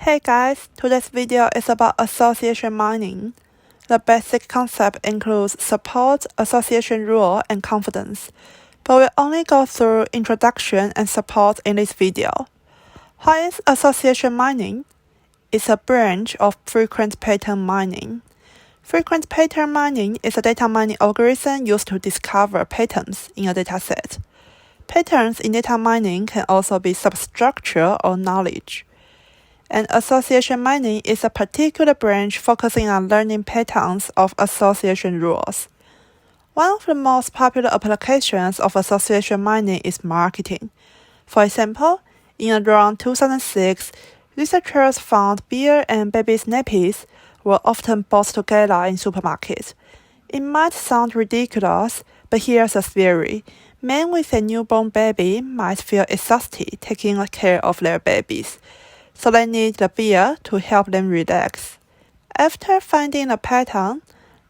Hey guys, today's video is about association mining. The basic concept includes support, association rule, and confidence, but we'll only go through introduction and support in this video. What is association mining? It's a branch of frequent pattern mining. Frequent pattern mining is a data mining algorithm used to discover patterns in a dataset. Patterns in data mining can also be substructure or knowledge. And association mining is a particular branch focusing on learning patterns of association rules. One of the most popular applications of association mining is marketing. For example, in around 2006, researchers found beer and baby's nappies were often bought together in supermarkets. It might sound ridiculous, but here's a theory. Men with a newborn baby might feel exhausted taking care of their babies, so they need the beer to help them relax. After finding a pattern,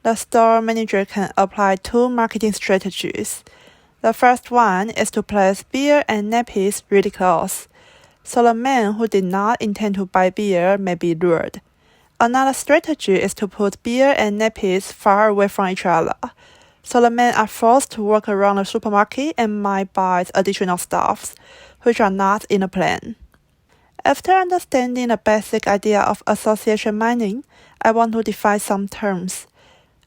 the store manager can apply two marketing strategies. The first one is to place beer and nappies really close, so the men who did not intend to buy beer may be lured. Another strategy is to put beer and nappies far away from each other, so the men are forced to walk around the supermarket and might buy additional stuffs, which are not in the plan. After understanding the basic idea of association mining, I want to define some terms.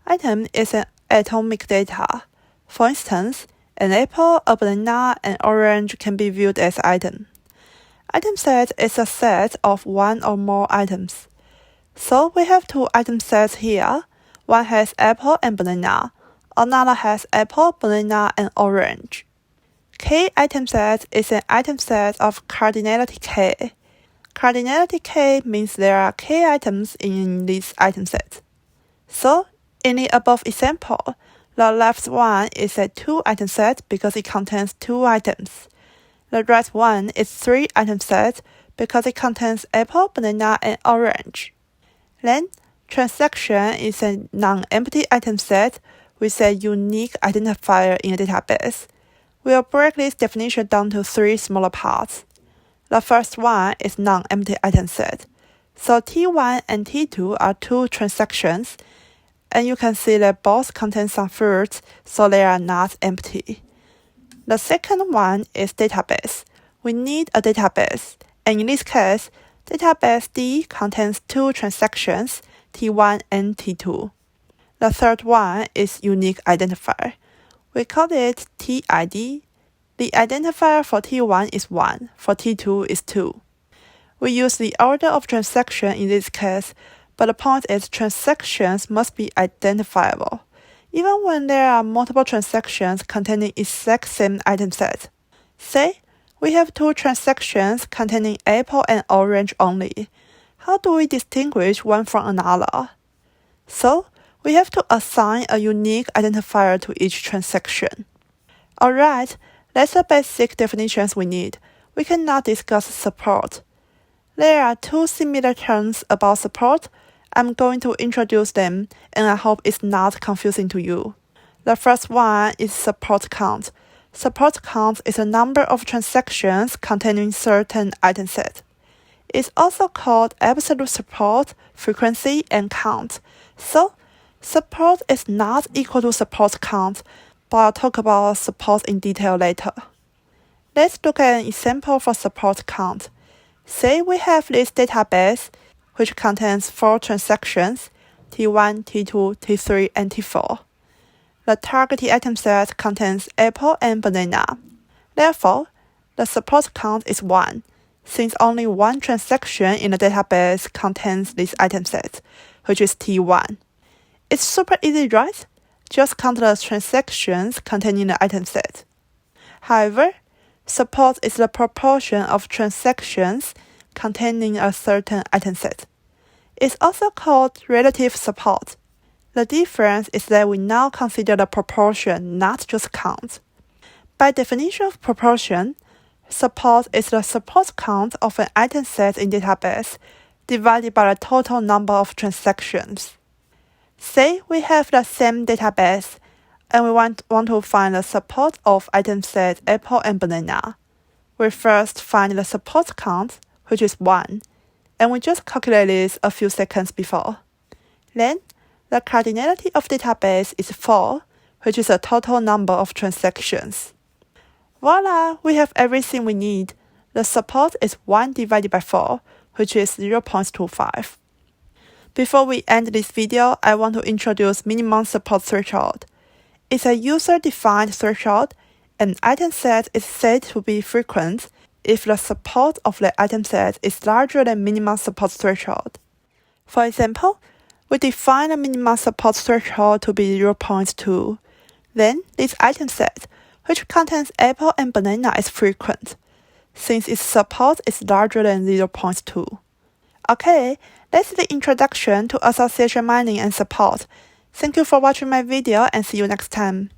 Item is an atomic data. For instance, an apple, a banana, and orange can be viewed as item. Item set is a set of one or more items. So we have two item sets here. One has apple and banana. Another has apple, banana, and orange. K item set is an item set of cardinality K. Cardinality K means there are K items in this item set. So, in the above example, the left one is a 2-item set because it contains 2 items. The right one is 3-item set because it contains apple, banana, and orange. Then, transaction is a non-empty item set with a unique identifier in a database. We'll break this definition down to 3 smaller parts. The first one is non-empty item set. So T1 and T2 are 2 transactions, and you can see that both contain some fruits, so they are not empty. The second one is database. We need a database, and in this case, database D contains 2 transactions, T1 and T2. The third one is unique identifier. We call it TID. The identifier for T1 is 1, for T2 is 2. We use the order of transaction in this case, but the point is transactions must be identifiable, even when there are multiple transactions containing exact same item set. Say, we have 2 transactions containing apple and orange only. How do we distinguish one from another? So, we have to assign a unique identifier to each transaction. Alright, that's the basic definitions we need. We can now discuss support. There are 2 similar terms about support. I'm going to introduce them, and I hope it's not confusing to you. The first one is support count. Support count is a number of transactions containing certain item set. It's also called absolute support, frequency, and count. So, support is not equal to support count, but I'll talk about support in detail later. Let's look at an example for support count. Say we have this database, which contains 4 transactions, T1, T2, T3, and T4. The target item set contains apple and banana. Therefore, the support count is 1, since only 1 transaction in the database contains this item set, which is T1. It's super easy, right? Just count the transactions containing the item set. However, support is the proportion of transactions containing a certain item set. It's also called relative support. The difference is that we now consider the proportion, not just count. By definition of proportion, support is the support count of an item set in database divided by the total number of transactions. Say we have the same database, and we want to find the support of item set apple and banana. We first find the support count, which is 1, and we just calculated this a few seconds before. Then, the cardinality of database is 4, which is the total number of transactions. Voila, we have everything we need. The support is 1 divided by 4, which is 0.25. Before we end this video, I want to introduce minimum support threshold. It's a user-defined threshold. An item set is said to be frequent if the support of the item set is larger than minimum support threshold. For example, we define a minimum support threshold to be 0.2. Then, this item set, which contains apple and banana, is frequent, since its support is larger than 0.2. Okay, that's the introduction to association mining and support. Thank you for watching my video and see you next time.